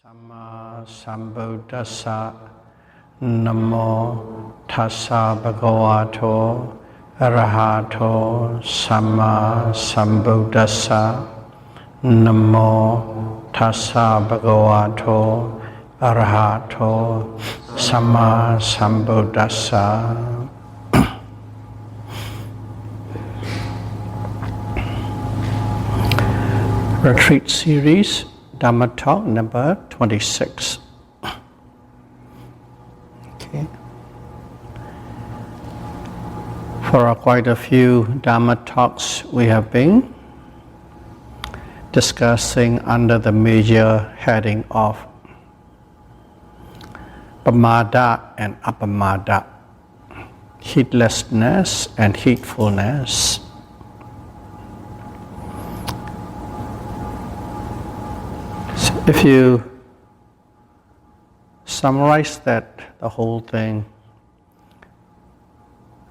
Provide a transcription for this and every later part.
Dhamma Sambuddhassa Namo Tassa Bhagavato Arahato Samma Sambuddhassa Namo Tassa Bhagavato Arahato Samma Sambuddhassa. Retreat series, Dhamma talk number 26. Okay. For quite a few Dhamma talks we have been discussing under the major heading of Pamada and Apamada, heedlessness and heedfulness. If you summarize that, the whole thing,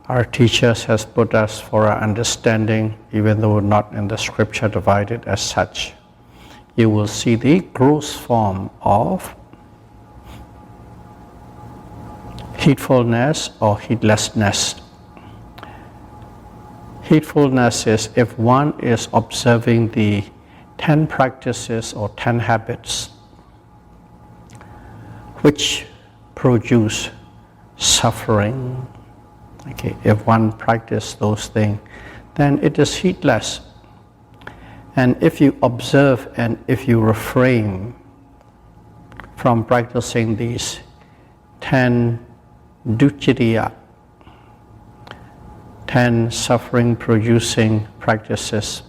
our teachers has put us for our understanding, even though not in the scripture divided as such. You will see the gross form of heedfulness or heedlessness. Heedfulness is if one is observing the 10 practices or 10 habits which produce suffering. Okay, if one practices those things, then it is heedless. And if you observe and if you refrain from practicing these 10 dukkha, 10 suffering producing practices,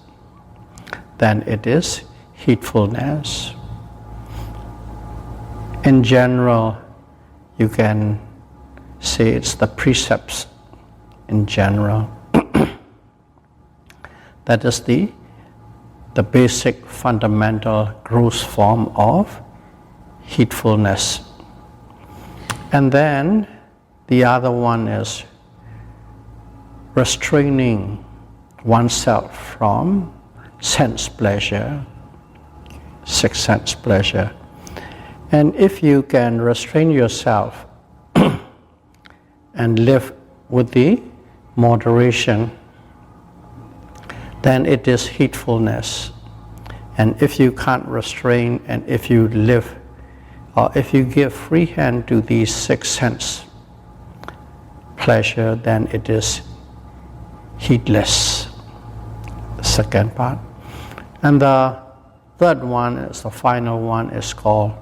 then it is heedfulness. In general, you can say it's the precepts in general. That is the basic fundamental gross form of heedfulness. And then the other one is restraining oneself from sense pleasure, six sense pleasure. And if you can restrain yourself and live with the moderation, then it is heedfulness. And if you can't restrain and if you live or if you give free hand to these six sense pleasure, then it is heedless. The second part. And the third one is the final one is called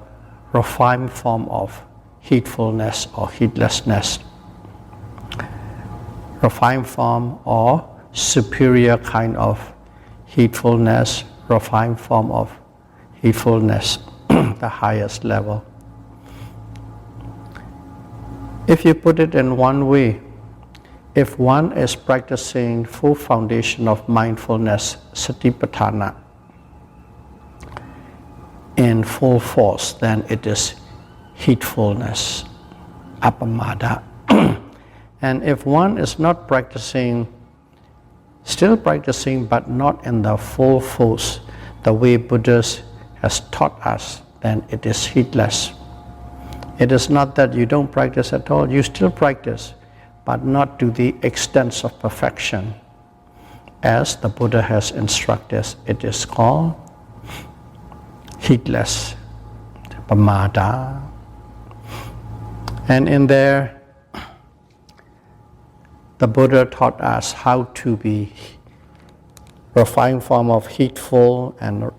refined form of heedfulness or heedlessness. Refined form or superior kind of heedfulness, refined form of heedfulness, the highest level. If you put it in one way, if one is practicing full foundation of mindfulness, satipatthana, in full force, then it is heedfulness, apamada. And if one is not practicing, still practicing but not in the full force, the way Buddha has taught us, then it is heedless. It is not that you don't practice at all, you still practice, but not to the extent of perfection. As the Buddha has instructed, it is called heedless, pamada. And in there, the Buddha taught us how to be refined form of heedful and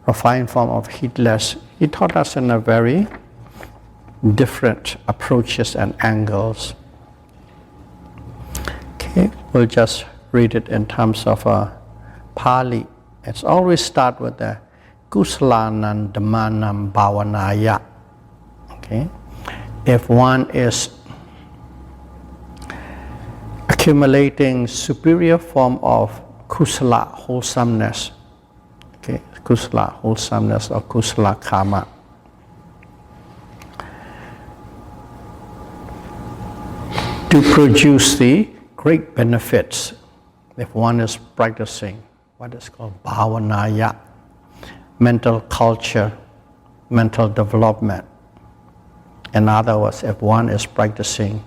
refined form of heedless. He taught us in a very different approaches and angles. Okay, we'll just read it in terms of Pali. It's always start with the Kusalanam Dhammanam Bhavanaya. Okay, if one is accumulating superior form of kusala, wholesomeness, okay, kusala, wholesomeness or kusala karma, to produce the great benefits, if one is practicing what is called bhavanaya, mental culture, mental development. In other words, if one is practicing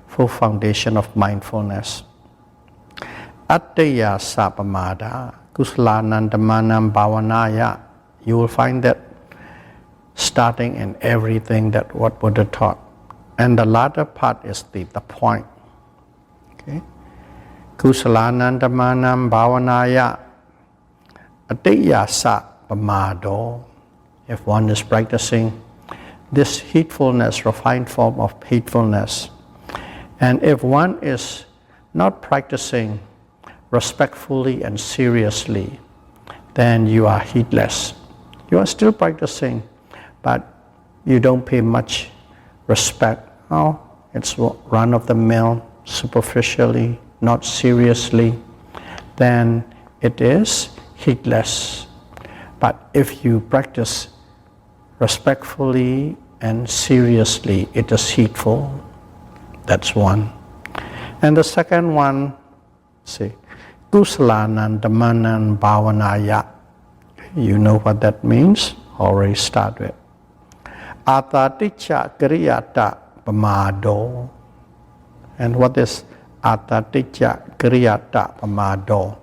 full foundation of mindfulness. Atteya sapamada kusalanandamanam bhavanaya. You will find that starting in everything that what Buddha taught. And the latter part is the point. Okay? Kusalanandamanam bhavanaya atteya sapamado. If one is practicing this heedfulness, refined form of heedfulness, and if one is not practicing respectfully and seriously, then you are heedless. You are still practicing, but you don't pay much respect. Oh, it's run-of-the-mill, superficially, not seriously, then it is heedless. But if you practice respectfully and seriously, it is heedful. That's one. And the second one, see, kusalanandamanan bhavanaya. You know what that means? Already start with. Ataticca kriyata pamado. And what is ataticca kriyata pamado?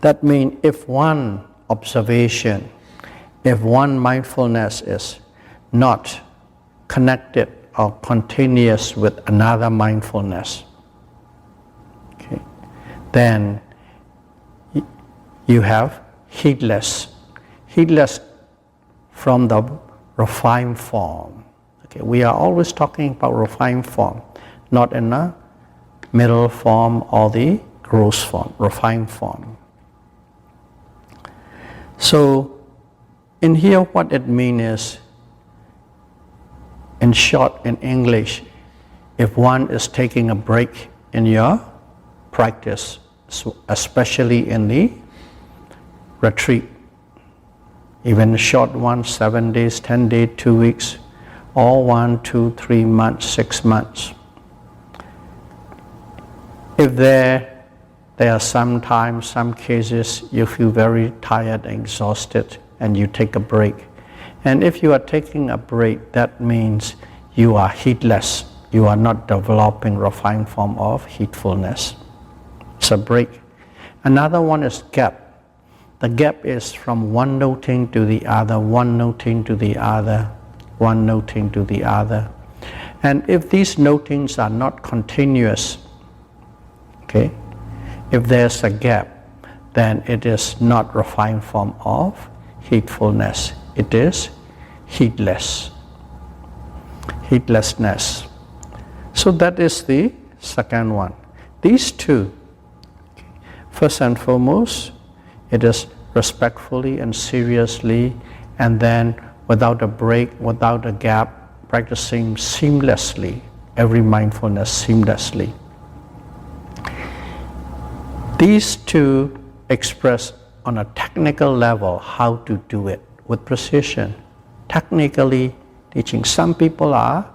That means if one observation, if one mindfulness is not connected or continuous with another mindfulness, okay, then you have heedless from the refined form. Okay, we are always talking about refined form, not in a middle form or the gross form, refined form. So in here what it means is, in short, in English, if one is taking a break in your practice, especially in the retreat, even a short one, 7 days, 10 days, 2 weeks, or 1, 2, 3 months, 6 months. If there are sometimes, some cases, you feel very tired and exhausted, and you take a break. And if you are taking a break, that means you are heedless. You are not developing refined form of heedfulness. It's a break. Another one is gap. The gap is from one noting to the other, one noting to the other, one noting to the other. And if these notings are not continuous, okay, if there's a gap, then it is not refined form of heedfulness. It is heedlessness. So that is the second one. These two, first and foremost, it is respectfully and seriously, and then without a break, without a gap, practicing seamlessly, every mindfulness seamlessly. These two express on a technical level how to do it with precision. Technically teaching. Some people are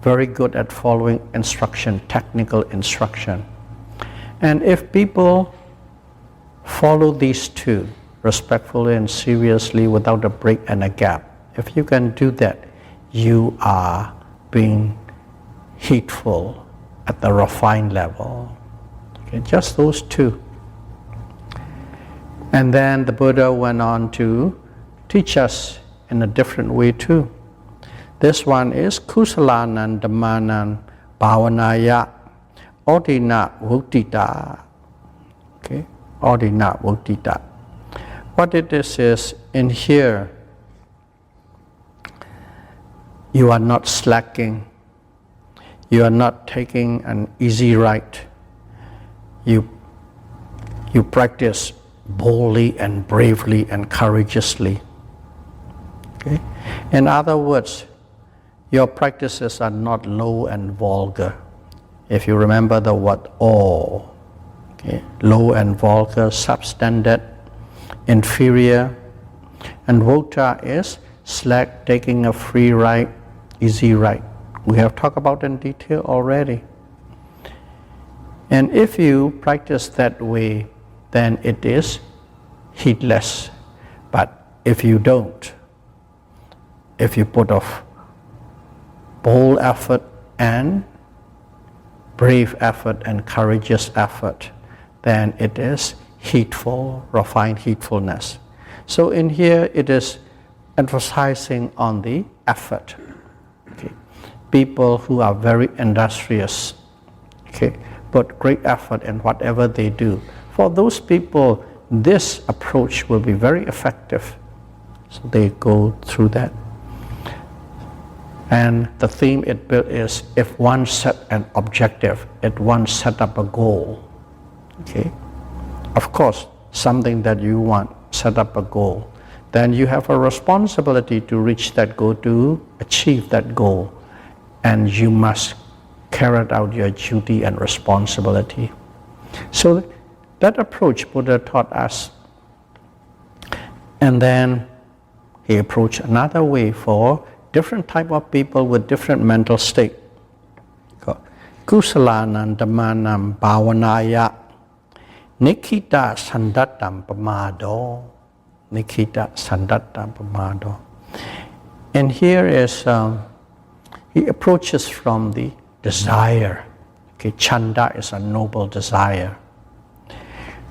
very good at following instruction, technical instruction. And if people follow these two, respectfully and seriously, without a break and a gap, if you can do that, you are being heedful at the refined level. Okay, just those two. And then the Buddha went on to teach us in a different way too. This one is kusalanan dhammanan bhavanaya odina vuttita. Okay, odina vuttita. What it is in here, you are not slacking. You are not taking an easy ride. You practice boldly and bravely and courageously. Okay? In other words, your practices are not low and vulgar. If you remember the word awe, okay? Low and vulgar, substandard, inferior, and vota is slack, taking a free ride, easy ride. We have talked about in detail already. And if you practice that way, then it is heedless. But if you don't, if you put off bold effort and brave effort and courageous effort, then it is heedful, refined heedfulness. So in here it is emphasizing on the effort. Okay. People who are very industrious, okay, put great effort in whatever they do. For those people, this approach will be very effective. So they go through that. And the theme it built is, if one set an objective, if one set up a goal, okay, of course, something that you want, set up a goal, then you have a responsibility to reach that goal, to achieve that goal, and you must carry out your duty and responsibility. So that approach Buddha taught us. And then he approached another way for different type of people with different mental state. Kusalanam Dhammanam Bhavanaya Nikita Sandattam Pamado. Nikita Sandattam Pamado. And here is, he approaches from the desire. Okay, chanda is a noble desire.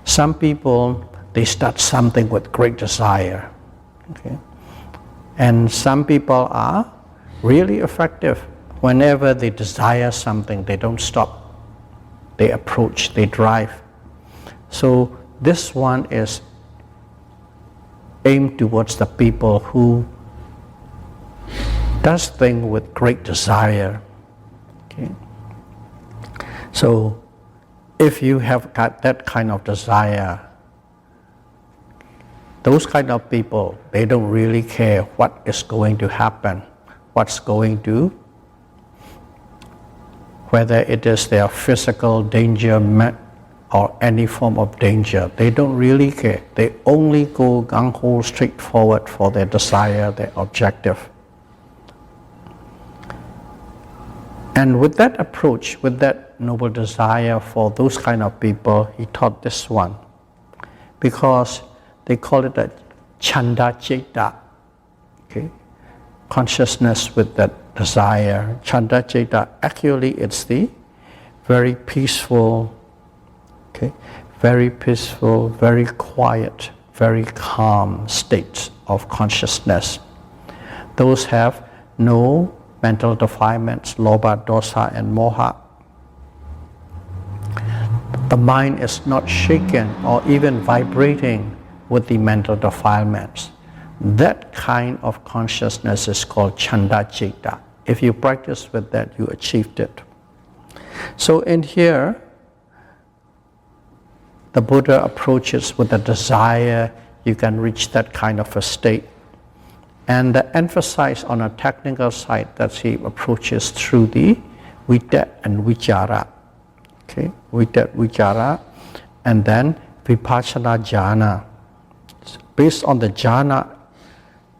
Some people, they start something with great desire. Okay. And some people are really effective. Whenever they desire something, they don't stop. They approach, they drive. So this one is aimed towards the people who does things with great desire. Okay. So if you have got that kind of desire, those kind of people, they don't really care what is going to happen, what's going to, whether it is their physical danger or any form of danger. They don't really care. They only go gung-ho straight forward for their desire, their objective. And with that approach, with that noble desire for those kind of people, he taught this one. Because they call it a chanda ceta, okay? Consciousness with that desire. Chanda ceta, actually it's the very peaceful, okay? Very peaceful, very quiet, very calm states of consciousness. Those have no mental defilements, lobha, dosa, and moha. The mind is not shaken or even vibrating with the mental defilements. That kind of consciousness is called chanda ceta. If you practice with that, you achieved it. So in here, the Buddha approaches with a desire, you can reach that kind of a state. And the emphasis on a technical side that he approaches through the vita and vichara. Okay, vita, vichara, and then vipassana jhana. Based on the jhana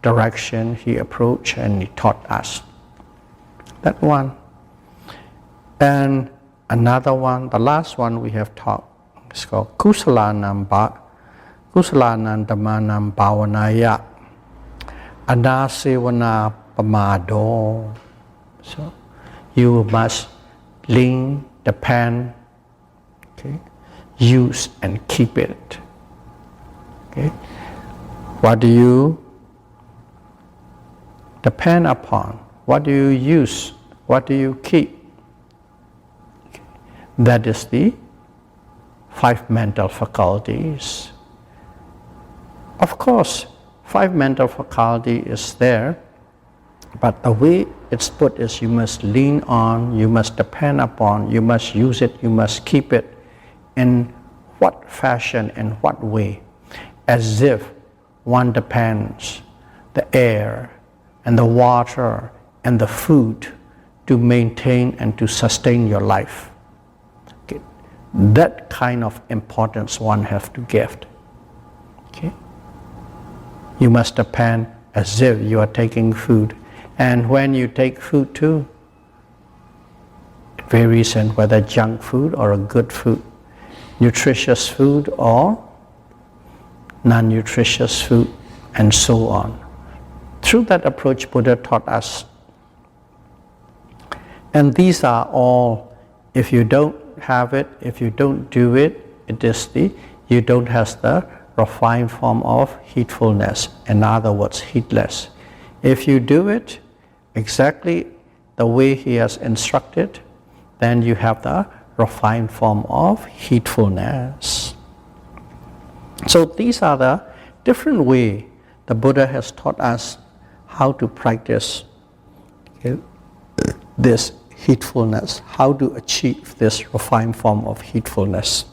direction, he approached and he taught us. That one. And another one, the last one we have taught, is called Kusalanam Dhammanam Bhavanaya Anasevana Pamado. So you must lean, depend, okay, use and keep it. Okay. What do you depend upon? What do you use? What do you keep? Okay. That is the 5 mental faculties. Of course, 5 mental faculty is there, but the way it's put is you must lean on, you must depend upon, you must use it, you must keep it. In what fashion, in what way? As if one depends the air and the water and the food to maintain and to sustain your life. Okay. That kind of importance one has to give. Okay. You must depend as if you are taking food. And when you take food too, it varies in whether junk food or a good food, nutritious food or non-nutritious food, and so on. Through that approach, Buddha taught us. And these are all, if you don't have it, if you don't do it, you don't have the refined form of heedfulness. In other words, heedless. If you do it exactly the way he has instructed, then you have the refined form of heedfulness. So these are the different ways the Buddha has taught us how to practice this heedfulness, how to achieve this refined form of heedfulness.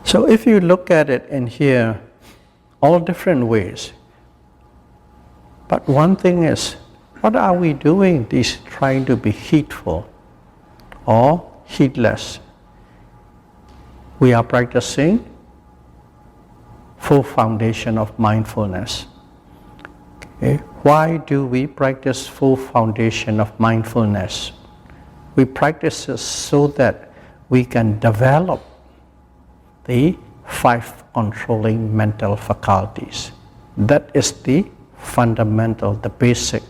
So if you look at it in here, all different ways. But one thing is, what are we doing? This trying to be heedful or heedless. We are practicing full foundation of mindfulness. Okay. Why do we practice full foundation of mindfulness? We practice this so that we can develop the 5 controlling mental faculties. That is the fundamental, the basic.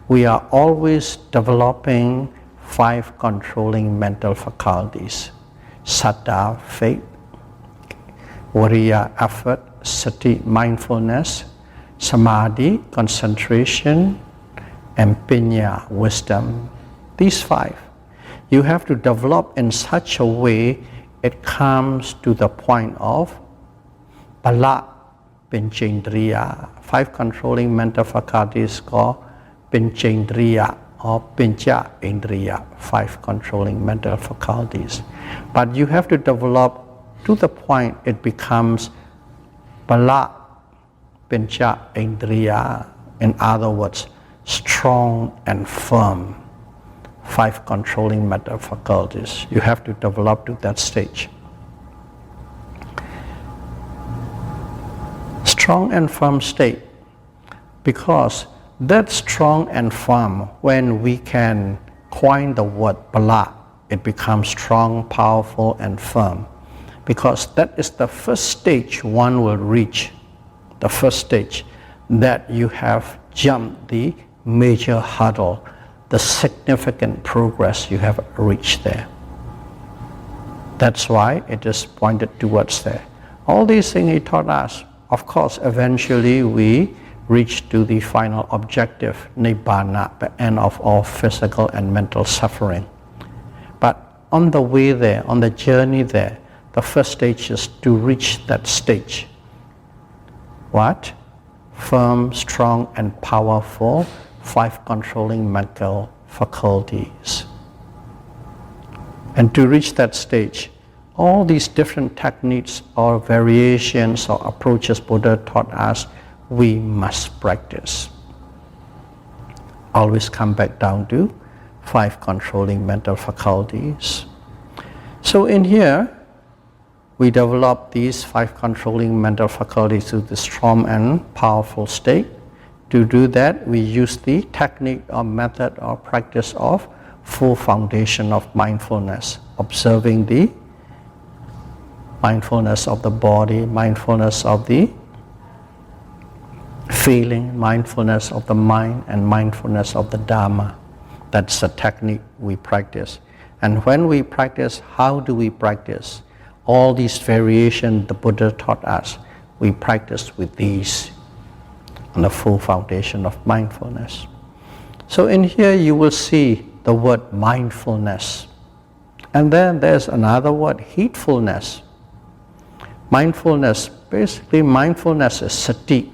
We are always developing 5 controlling mental faculties. Saddha, faith, Viriya, effort, Sati, mindfulness, Samadhi, concentration, and Panya, wisdom. These 5. You have to develop in such a way it comes to the point of Bala, Pinchendriya. 5 controlling mental faculties called Pinchendriya or Pincha Indriya, 5 controlling mental faculties. But you have to develop to the point it becomes Bala, Pincha Indriya. In other words, strong and firm. 5 controlling mental faculties. You have to develop to that stage. Strong and firm state, because that strong and firm, when we can coin the word Bala, it becomes strong, powerful, and firm. Because that is the first stage one will reach, the first stage that you have jumped the major hurdle, the significant progress you have reached there. That's why it is pointed towards there. All these things he taught us. Of course, eventually we reach to the final objective, Nibbana, the end of all physical and mental suffering. But on the way there, on the journey there, the first stage is to reach that stage. What? Firm, strong, and powerful 5 controlling mental faculties. And to reach that stage, all these different techniques or variations or approaches Buddha taught us, we must practice. Always come back down to 5 controlling mental faculties. So in here, we develop these 5 controlling mental faculties to the strong and powerful state. To do that, we use the technique or method or practice of full foundation of mindfulness, observing the mindfulness of the body, mindfulness of the feeling, mindfulness of the mind, and mindfulness of the Dhamma. That's the technique we practice. And when we practice, how do we practice? All these variations the Buddha taught us, we practice with these on the full foundation of mindfulness. So in here you will see the word mindfulness. And then there's another word, heedfulness. Mindfulness, basically mindfulness is sati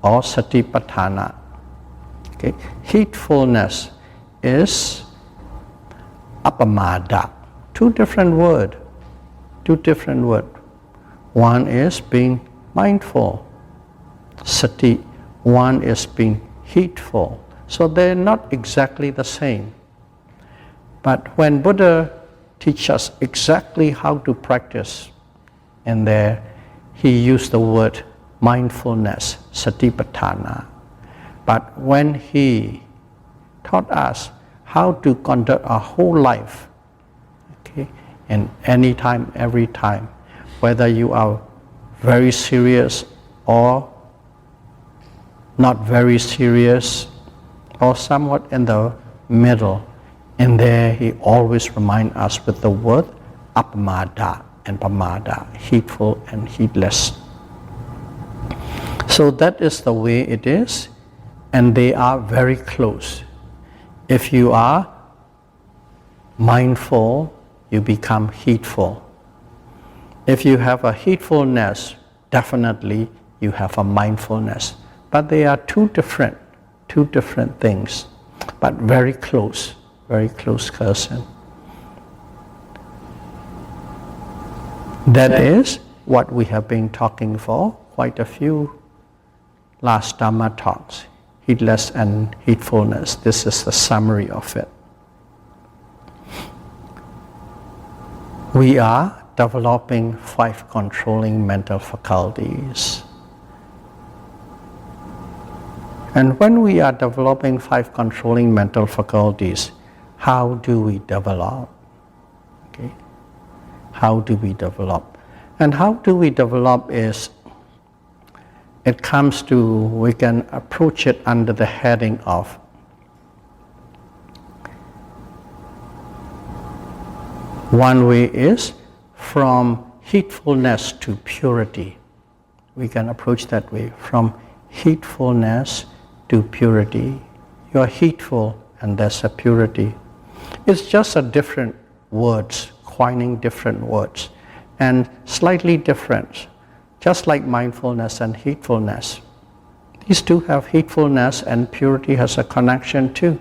or satipatthana. Okay. Heedfulness is apamada. Two different words. One is being mindful, sati. One is being heedful. So they're not exactly the same. But when Buddha teaches us exactly how to practice, in there he used the word mindfulness, satipatthana. But when he taught us how to conduct our whole life, okay, and any time, every time, whether you are very serious or not very serious, or somewhat in the middle. In there, he always reminds us with the word appamada and pamada, heedful and heedless. So that is the way it is, and they are very close. If you are mindful, you become heedful. If you have a heedfulness, definitely you have a mindfulness. But they are two different things, but very close cousin. That is what we have been talking for quite a few last Dhamma talks, heedless and heedfulness. This is the summary of it. We are developing 5 controlling mental faculties. And when we are developing 5 controlling mental faculties, how do we develop? Okay. How do we develop? And how do we develop is, it comes to, we can approach it under the heading of one way is from heedfulness to purity. We can approach that way, from heedfulness to purity. You are heedful and there's a purity. It's just a different words, coining different words, and slightly different, just like mindfulness and heedfulness. These two have heedfulness, and purity has a connection too.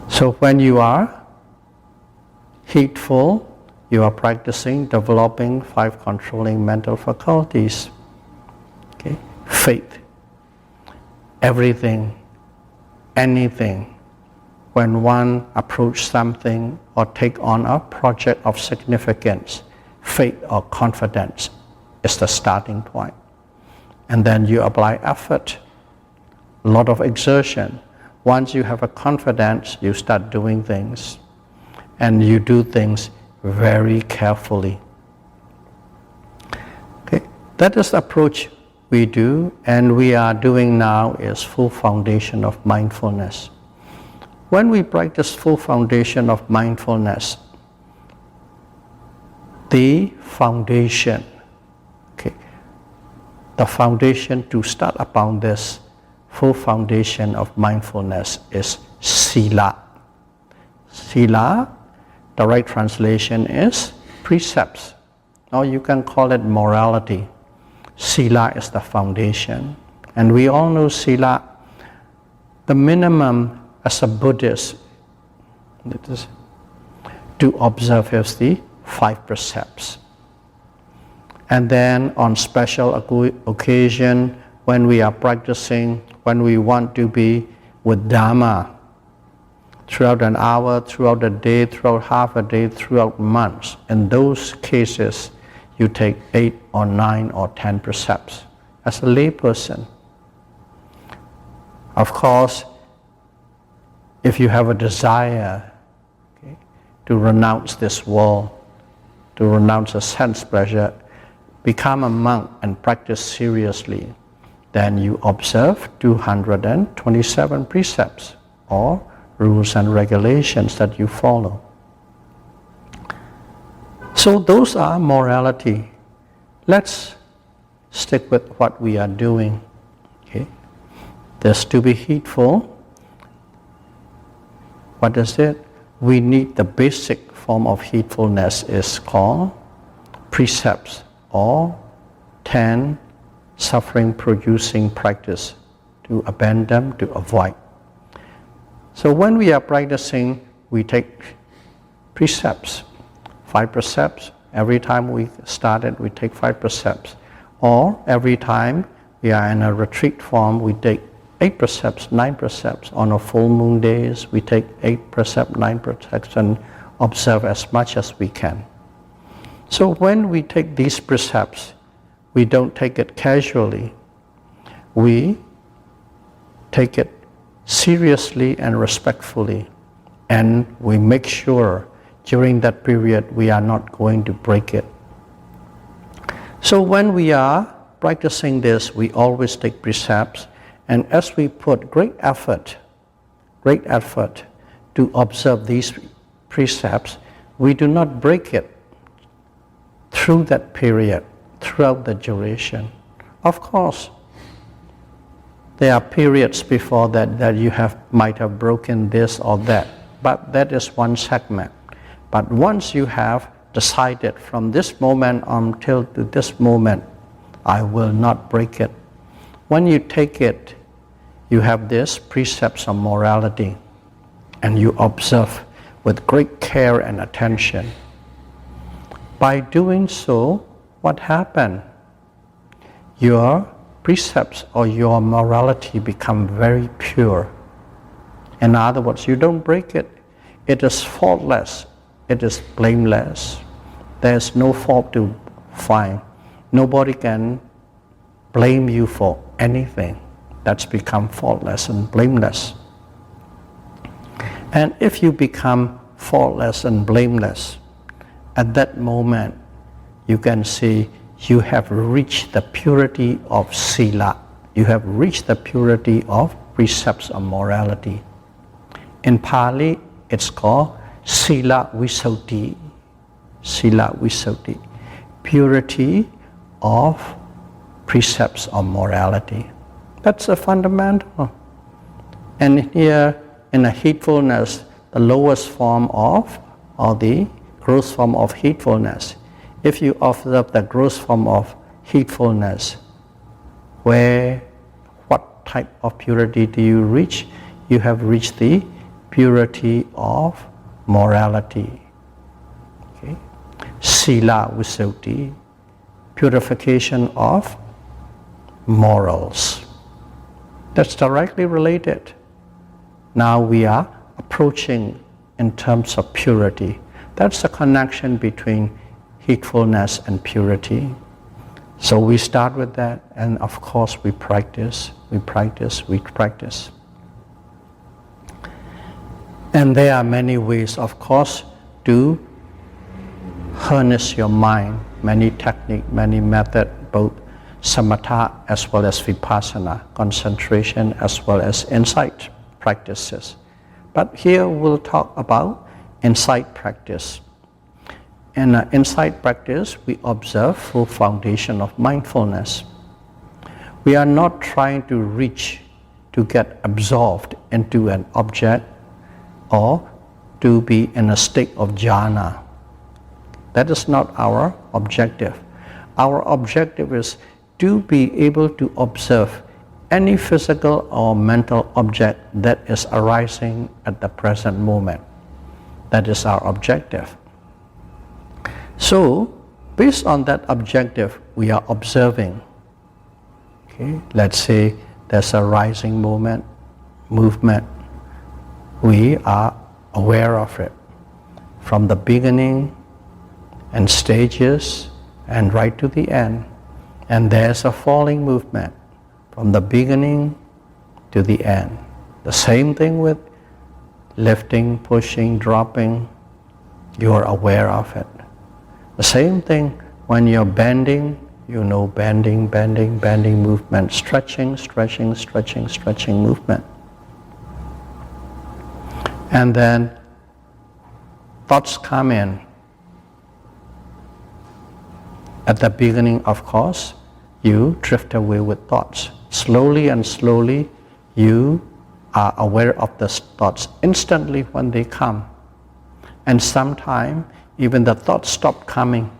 So when you are heedful, you are practicing developing 5 controlling mental faculties. Okay? Faith, everything, anything. When one approaches something or take on a project of significance, faith or confidence is the starting point. And then you apply effort, a lot of exertion. Once you have a confidence, you start doing things, and you do things very carefully. Okay, that is the approach we do, and we are doing now is full foundation of mindfulness. When we practice full foundation of mindfulness, the foundation, okay, the foundation to start upon this full foundation of mindfulness is sila. Sila, the right translation is precepts, or you can call it morality. Sila is the foundation, and we all know sila, the minimum as a Buddhist, that is, to observe is the 5 precepts. And then on special occasion, when we are practicing, when we want to be with Dhamma, throughout an hour, throughout a day, throughout half a day, throughout months, in those cases, you take 8 or 9 or 10 precepts as a lay person. Of course, if you have a desire, okay, to renounce this world, to renounce a sense pleasure, become a monk and practice seriously, then you observe 227 precepts or rules and regulations that you follow. So those are morality. Let's stick with what we are doing. Okay? There's to be heedful. What is it? We need the basic form of heedfulness is called precepts, or 10 suffering-producing practice to abandon, to avoid. So when we are practicing, we take precepts, 5 precepts. Every time we started, we take 5 precepts. Or every time we are in a retreat form, we take 8 precepts, 9 precepts. On a full moon days, we take 8 precepts, 9 precepts, and observe as much as we can. So when we take these precepts, we don't take it casually. We take it seriously and respectfully, and we make sure during that period we are not going to break it. So when we are practicing this, we always take precepts, and as we put great effort to observe these precepts, we do not break it through that period, throughout the duration. Of course, there are periods before that you might have broken this or that, but that is one segment. But once you have decided from this moment until to this moment, I will not break it. When you take it, you have this precepts of morality, and you observe with great care and attention. By doing so, what happened? Your precepts or your morality become very pure. In other words, you don't break it. It is faultless. It is blameless. There is no fault to find. Nobody can blame you for anything. That's become faultless and blameless. And if you become faultless and blameless, at that moment you can see you have reached the purity of sila. You have reached the purity of precepts of morality. In Pali, it's called sila visuddhi. Sila visuddhi. Purity of precepts of morality. That's a fundamental. And here in the heedfulness, the lowest form of, or the gross form of heedfulness, if you observe the gross form of heedfulness, what type of purity do you reach? You have reached the purity of morality. Okay? Sila visuddhi, purification of morals. That's directly related. Now we are approaching in terms of purity. That's the connection between heedfulness and purity. So we start with that, and of course we practice. And there are many ways, of course, to harness your mind, many techniques, many methods, both samatha as well as vipassana, concentration as well as insight practices. But here we'll talk about insight practice. In insight practice, we observe full foundation of mindfulness. We are not trying to reach, to get absorbed into an object or to be in a state of jhana. That is not our objective. Our objective is to be able to observe any physical or mental object that is arising at the present moment. That is our objective. So, based on that objective, we are observing. Okay? Let's say there's a rising movement. We are aware of it from the beginning and stages and right to the end. And there's a falling movement from the beginning to the end. The same thing with lifting, pushing, dropping. You are aware of it. The same thing when you're bending, you know bending movement, stretching movement. And then thoughts come in. At the beginning, of course, you drift away with thoughts. Slowly and slowly, you are aware of the thoughts instantly when they come. And sometimes, even the thoughts stop coming.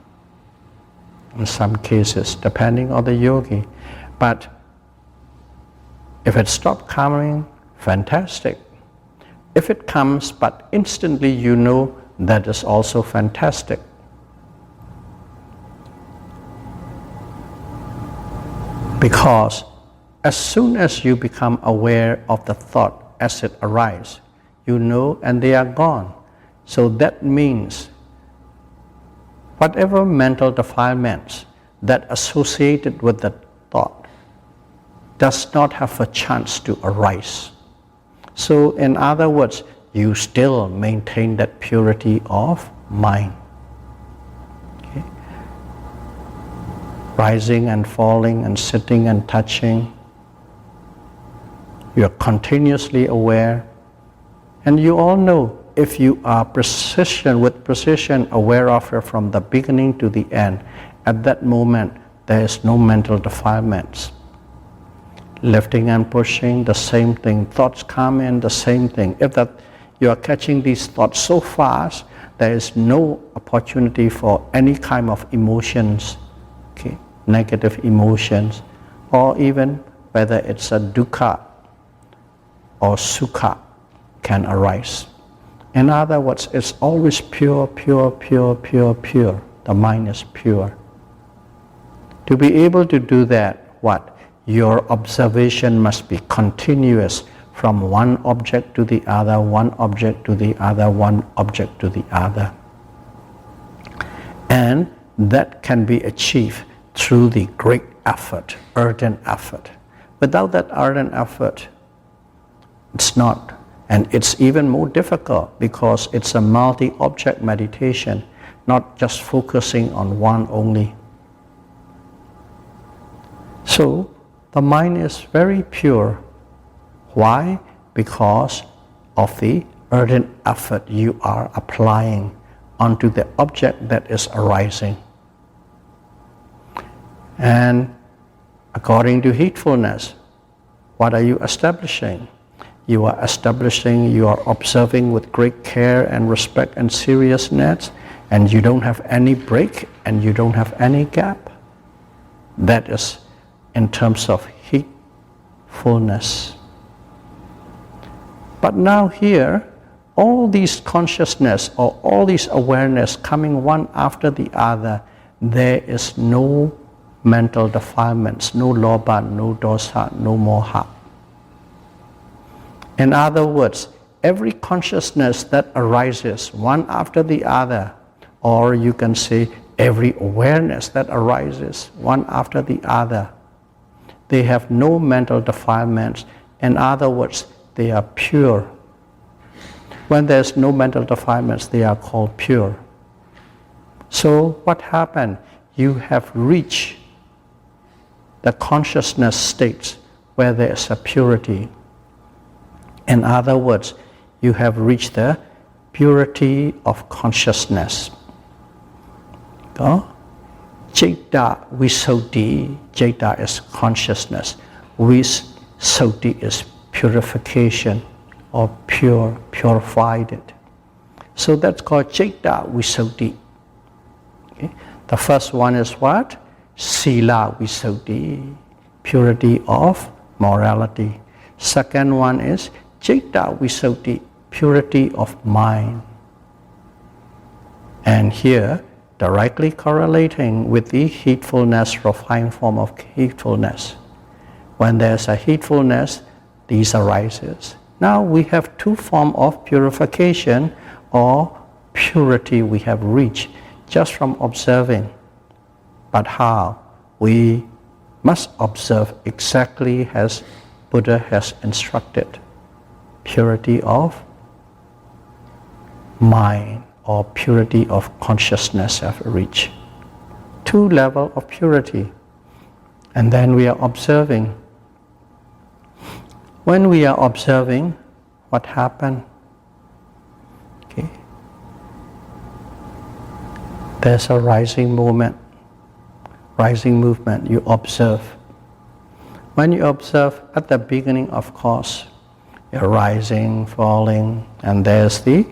In some cases, depending on the yogi. But if it stopped coming, fantastic. If it comes, but instantly you know, that is also fantastic. Because as soon as you become aware of the thought as it arises, you know, and they are gone. So that means whatever mental defilements that associated with the thought does not have a chance to arise. So in other words, you still maintain that purity of mind. Okay? rising and falling and sitting and touching. You are continuously aware. And you all know, if you are with precision aware of it from the beginning to the end, at that moment there is no mental defilements. Lifting and pushing, the same thing. Thoughts come in, the same thing. If that you are catching these thoughts so fast, there is no opportunity for any kind of emotions, okay, negative emotions, or even whether it's a dukkha or sukha can arise. In other words, it's always pure, pure, pure, pure, pure. The mind is pure. To be able to do that, what? Your observation must be continuous from one object to the other, one object to the other, one object to the other. And that can be achieved through the great effort, ardent effort. Without that ardent effort, it's not. And it's even more difficult because it's a multi-object meditation, not just focusing on one only. So the mind is very pure. Why? Because of the ardent effort you are applying onto the object that is arising. And according to heedfulness, what are you establishing? You are establishing, you are observing with great care and respect and seriousness, and you don't have any break and you don't have any gap. That is in terms of heedfulness. But now here, all these consciousness or all these awareness coming one after the other, there is no mental defilements, no lobha, no dosa, no moha. In other words, every consciousness that arises one after the other, or you can say every awareness that arises one after the other, they have no mental defilements. In other words, they are pure. When there's no mental defilements, they are called pure. So what happened? You have reached the consciousness states where there is a purity. In other words, you have reached the purity of consciousness. Citta visuddhi. Citta is consciousness. Visuddhi is purification or pure, purified it. So that's called citta visuddhi. Okay? The first one is what? Sila visuddhi, purity of morality. Second one is citta visuddhi, purity of mind. And here, directly correlating with the heedfulness, refined form of heedfulness. When there's a heedfulness, these arises. Now we have two forms of purification or purity we have reached just from observing. But how? We must observe exactly as Buddha has instructed. Purity of mind or purity of consciousness have reached. Two levels of purity. And then we are observing. When we are observing, what happened? Okay. There's a rising movement. Rising movement, you observe. When you observe at the beginning, of course, you're rising, falling, and there's the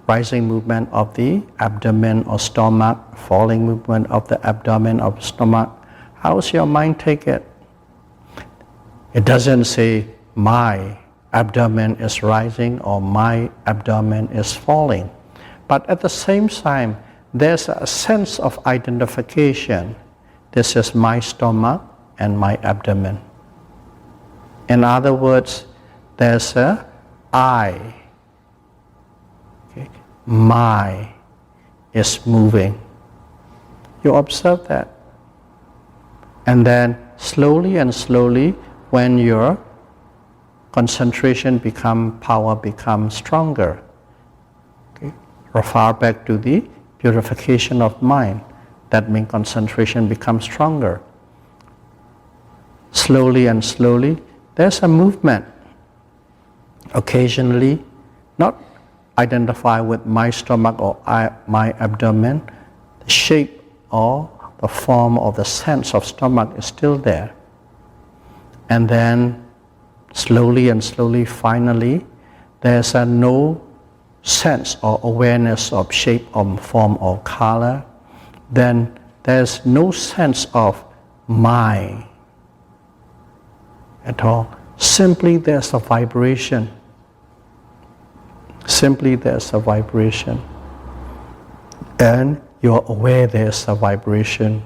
rising movement of the abdomen or stomach, falling movement of the abdomen or stomach. How's your mind take it? It doesn't say, my abdomen is rising or my abdomen is falling. But at the same time, there's a sense of identification. This is my stomach and my abdomen. In other words, there's a I. Okay. My is moving. You observe that. And then slowly and slowly, when your concentration power becomes stronger, okay, refer back to the purification of mind. That means concentration becomes stronger. slowly and slowly, there's a movement. Occasionally, not identify with my stomach or my abdomen, the shape or the form or the sense of stomach is still there. And then slowly and slowly, finally, there's no sense or awareness of shape or form or color. Then there's no sense of my at all. Simply there's a vibration. Simply there's a vibration. And you're aware there's a vibration.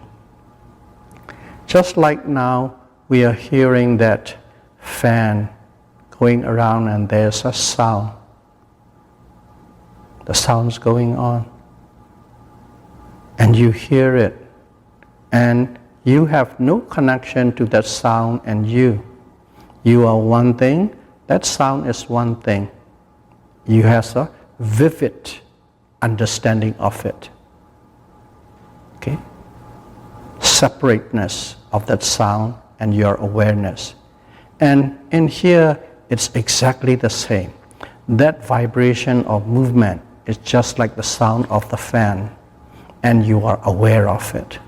Just like now, we are hearing that fan going around and there's a sound. The sound's going on. And you hear it. And you have no connection to that sound and you. You are one thing, that sound is one thing. You have a vivid understanding of it. Okay? Separateness of that sound and your awareness. And in here, it's exactly the same. That vibration of movement is just like the sound of the fan, and you are aware of it.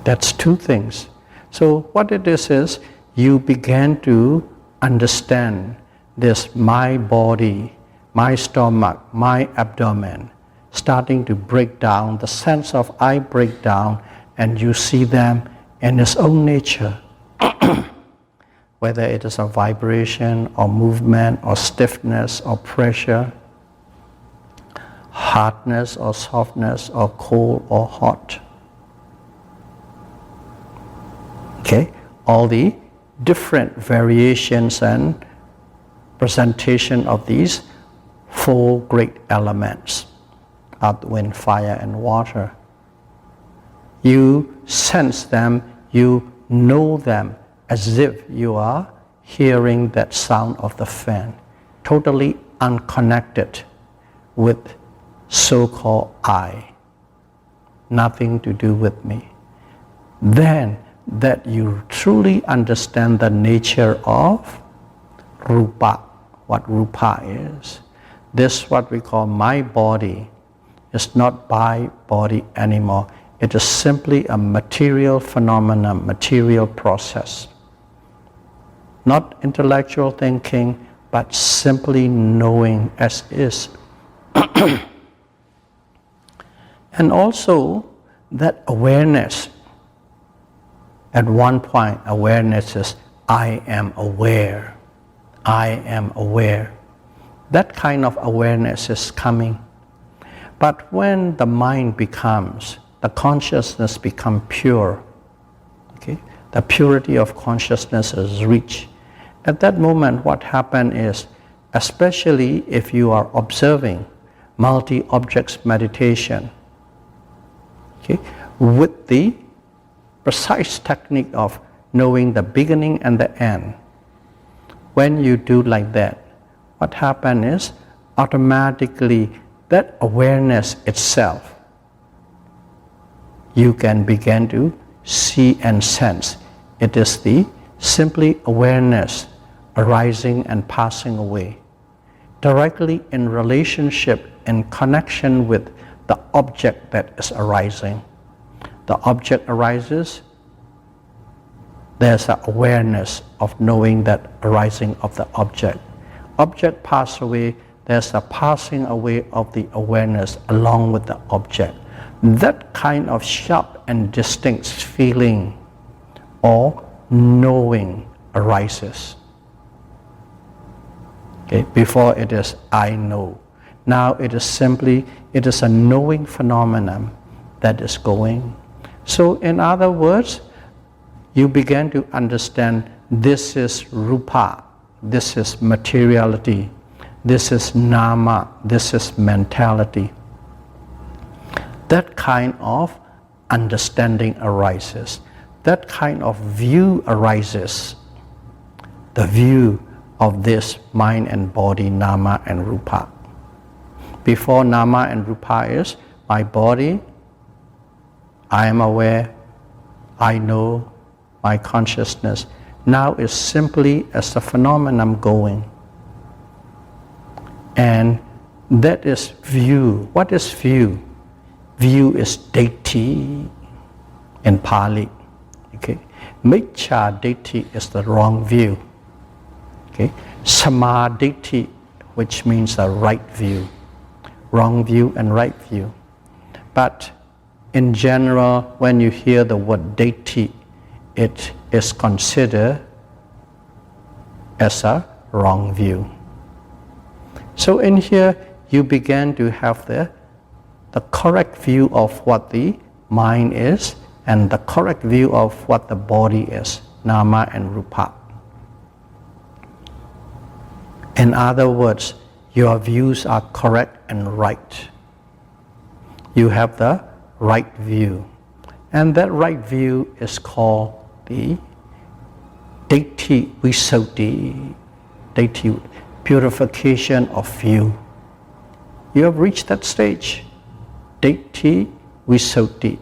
That's two things. So what it is you began to understand this my body, my stomach, my abdomen, starting to break down, the sense of I break down, and you see them in its own nature. Whether it is a vibration or movement or stiffness or pressure, hardness or softness or cold or hot. Okay, all the different variations and presentation of these four great elements, earth, wind, fire, and water. You sense them, you know them as if you are hearing that sound of the fan, totally unconnected with so-called I, nothing to do with me. Then that you truly understand the nature of rupa, what rupa is. This, what we call my body, is not my body anymore. It is simply a material phenomenon, material process. Not intellectual thinking, but simply knowing as is. And also that awareness, at one point awareness is I am aware, I am aware. That kind of awareness is coming. But when the mind becomes, the consciousness becomes pure, okay? The purity of consciousness is reached. At that moment what happens is, especially if you are observing multi-objects meditation, okay, with the precise technique of knowing the beginning and the end, when you do like that, what happens is automatically that awareness itself, you can begin to see and sense. It is the simply awareness arising and passing away, directly in relationship, in connection with the object that is arising. The object arises, there's an awareness of knowing that arising of the object. Object pass away, there's a passing away of the awareness along with the object. That kind of sharp and distinct feeling or knowing arises. Okay, before it is I know. Now it is simply, it is a knowing phenomenon that is going. So in other words, you begin to understand this is rupa, this is materiality, this is nama, this is mentality. That kind of understanding arises. That kind of view arises. The view of this mind and body, nama and rupa. Before nama and rupa is my body, I am aware, I know, my consciousness now is simply as the phenomenon going. And that is view. What is view? View is ditthi in Pali. Okay? Miccha ditthi is the wrong view. Okay? Samaditthi, which means the right view. Wrong view and right view. But in general, when you hear the word ditthi, it is considered as a wrong view. So in here, you begin to have the correct view of what the mind is and the correct view of what the body is, nama and rupa. In other words, your views are correct and right. You have the right view. And that right view is called the ditthi visuddhi, ditthi, purification of view. You have reached that stage. Ditthi visuddhi,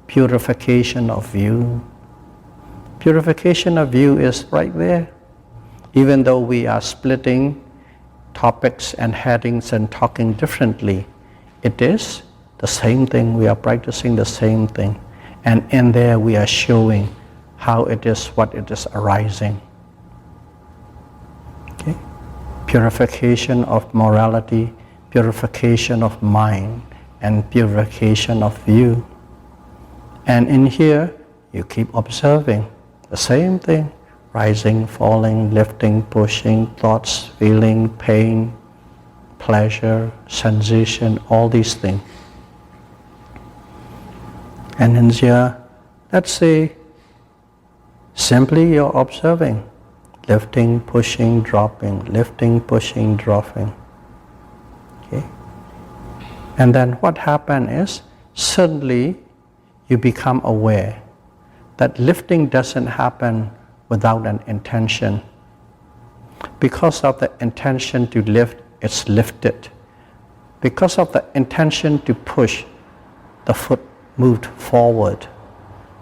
purification of view. Purification of view is right there. Even though we are splitting topics and headings and talking differently, it is the same thing. We are practicing the same thing. And in there we are showing how it is, what it is arising. Okay? Purification of morality, purification of mind, and purification of view. And in here, you keep observing the same thing. Rising, falling, lifting, pushing, thoughts, feeling, pain, pleasure, sensation, all these things. And in here, let's say, simply you're observing, lifting, pushing, dropping, lifting, pushing, dropping. Okay? And then what happens is, suddenly you become aware that lifting doesn't happen without an intention. Because of the intention to lift, it's lifted. Because of the intention to push, the foot moved forward.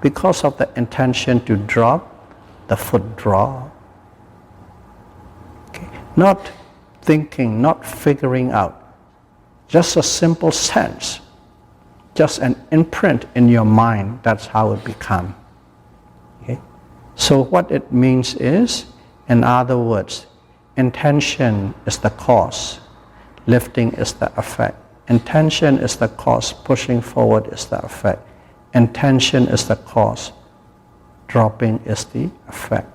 Because of the intention to drop, the foot dropped. Okay. Not thinking, not figuring out. Just a simple sense. Just an imprint in your mind, that's how it becomes. Okay? So what it means is, in other words, intention is the cause, lifting is the effect. Intention is the cause, pushing forward is the effect. Intention is the cause, dropping is the effect.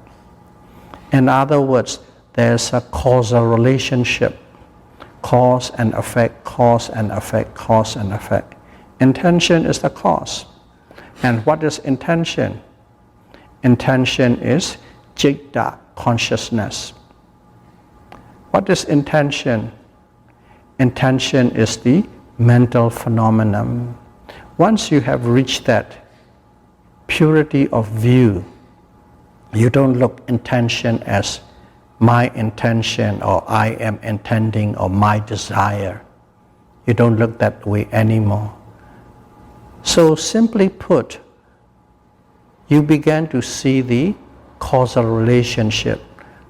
In other words, there's a causal relationship, cause and effect, cause and effect, cause and effect. Intention is the cause. And what is intention? Intention is citta, consciousness. What is intention? Intention is the mental phenomenon. Once you have reached that purity of view, you don't look intention as my intention or I am intending or my desire. You don't look that way anymore. So simply put, you begin to see the causal relationship,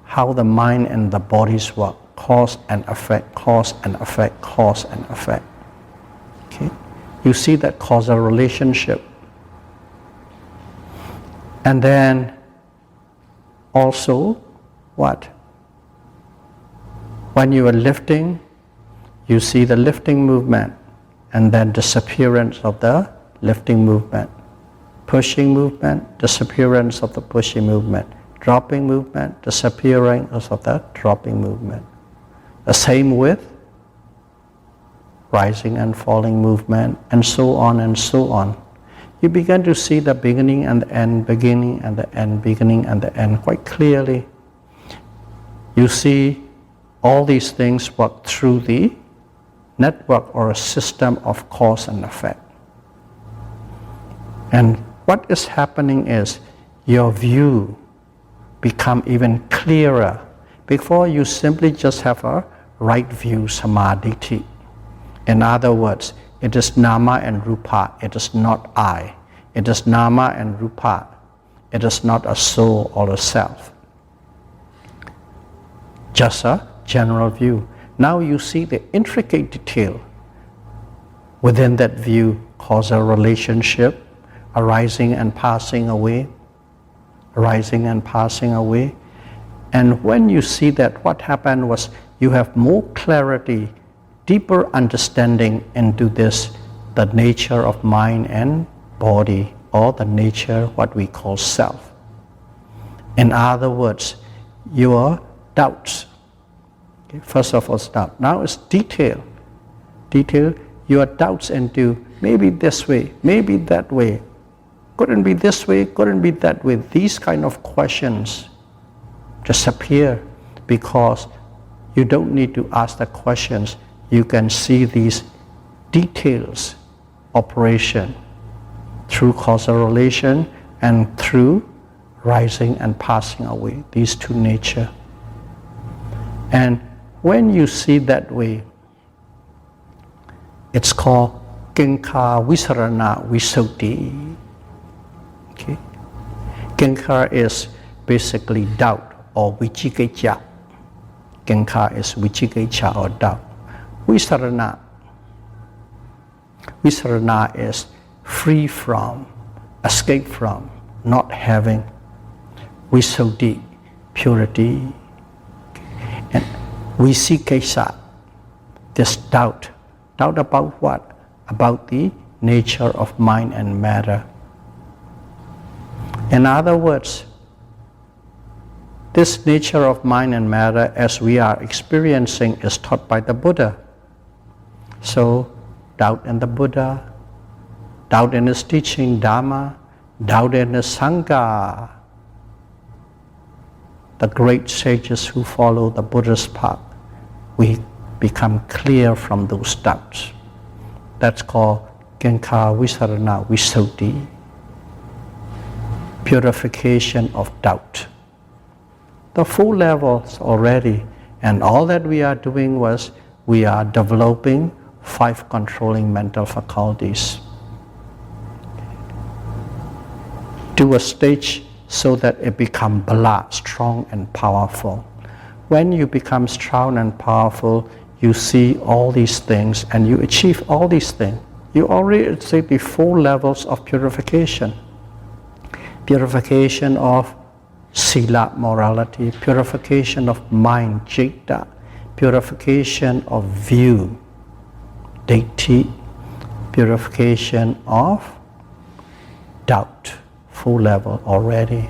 how the mind and the bodies work, cause and effect, cause and effect, cause and effect. Okay? You see that causal relationship. And then also, what? When you are lifting, you see the lifting movement and then disappearance of the lifting movement. Pushing movement, disappearance of the pushing movement. Dropping movement, disappearance of the dropping movement. The same with rising and falling movement, and so on and so on. You begin to see the beginning and the end, beginning and the end, beginning and the end quite clearly. You see all these things work through the network or a system of cause and effect. And what is happening is your view become even clearer. Before, you simply just have a right view, samadhi. In other words, it is nama and rupa, it is not I. It is nama and rupa. It is not a soul or a self. Just a general view. Now you see the intricate detail within that view, causal relationship, arising and passing away, arising and passing away. And when you see that, what happened was you have more clarity, deeper understanding into this, the nature of mind and body, or the nature what we call self. In other words, your doubts. Okay, first of all, doubt. Now it's detail. Detail your doubts into maybe this way, maybe that way. Couldn't be this way, couldn't be that way. These kind of questions disappear because you don't need to ask the questions. You can see these details operation through causal relation and through rising and passing away, these two nature. And when you see that way, it's called Kinkha Visarana Visuddhi. Okay? Kinkha is basically doubt or vichikicca. Kinkha is vichikicca or doubt. Visarana. Visarana is free from, escape from, not having. Visuddhi, purity. And vicikicca, this doubt. Doubt about what? About the nature of mind and matter. In other words, this nature of mind and matter as we are experiencing is taught by the Buddha. So, doubt in the Buddha, doubt in his teaching, Dhamma, doubt in his Sangha, the great sages who follow the Buddha's path, we become clear from those doubts. That's called Kinkha Visarana Visuddhi, purification of doubt. The 4 levels already, and all that we are doing was we are developing 5 controlling mental faculties to a stage so that it becomes bala, strong and powerful. When you become strong and powerful, you see all these things and you achieve all these things. You already achieve the 4 levels of purification. Purification of sila, morality, purification of mind, citta, purification of view, ditthi, purification of doubt, 4 level already.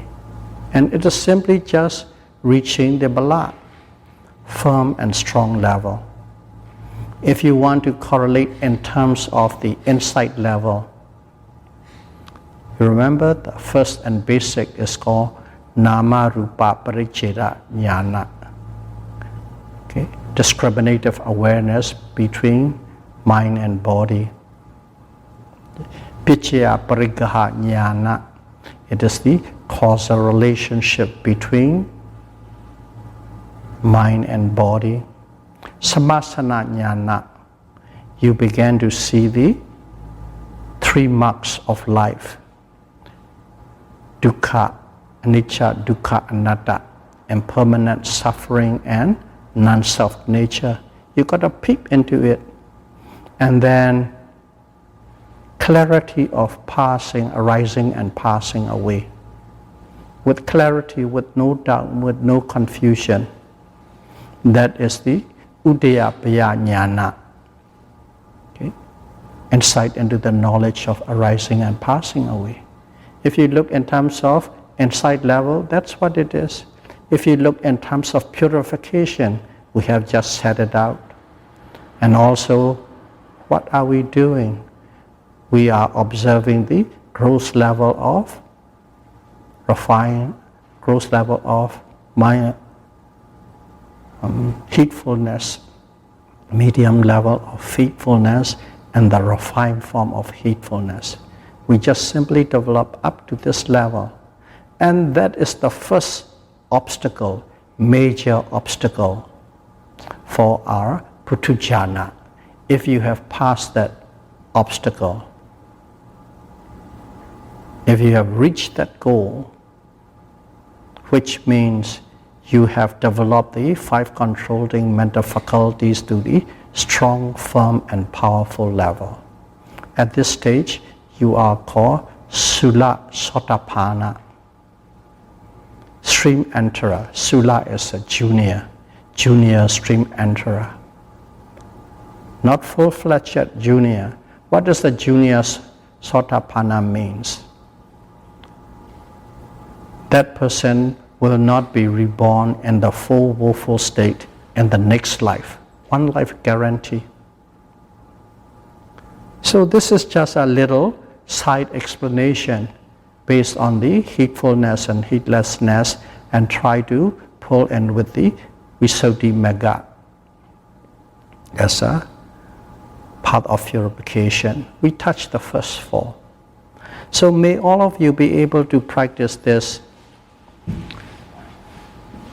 And it is simply just reaching the bala, firm and strong level. If you want to correlate in terms of the insight level, you remember the first and basic is called Nama Rupa Paricheda Jnana. Okay? Discriminative awareness between mind and body. Pichya Parigaha Jnana. It is the causal relationship between mind and body. Samasana Jnana. You began to see the 3 marks of life. Dukkha, anicca, dukkha, anatta, impermanent suffering and non-self nature. You got to peep into it. And then clarity of passing, arising and passing away. With clarity, with no doubt, with no confusion. That is the Udayapaya Jnana. Okay? Insight into the knowledge of arising and passing away. If you look in terms of insight level, that's what it is. If you look in terms of purification, we have just set it out. And also, what are we doing? We are observing the gross level of gross level of mind, heedfulness, medium level of heedfulness, and the refined form of heedfulness. We just simply develop up to this level. And that is the first obstacle, major obstacle for our pruthujjana. If you have passed that obstacle, if you have reached that goal, which means you have developed the 5 controlling mental faculties to the strong, firm, and powerful level. At this stage, you are called Sula Sotapanna, stream enterer. Sula is a junior stream enterer. Not full-fledged junior. What does the junior Sotapanna means? That person will not be reborn in the full woeful state in the next life. One life guarantee. So this is just a little side explanation based on the heedfulness and heedlessness, and try to pull in with the Visuddhimagga as a part of purification. We touched the first 4. So may all of you be able to practice this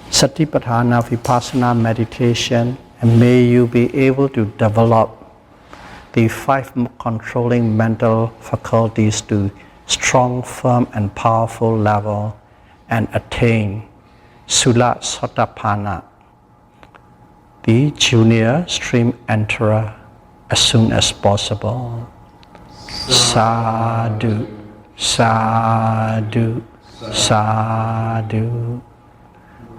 Satipatthana Vipassana meditation, and may you be able to develop the 5 controlling mental faculties to strong, firm, and powerful level, and attain Sula Sotapanna, the junior stream enterer, as soon as possible. Sadhu, sadhu, sadhu.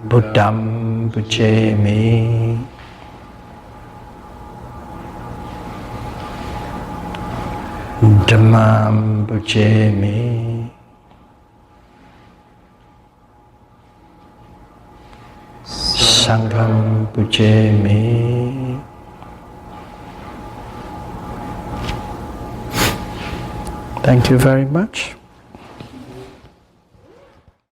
Buddham Bujemi. Dhammam Bujemi. Sangham Bujemi. Thank you very much.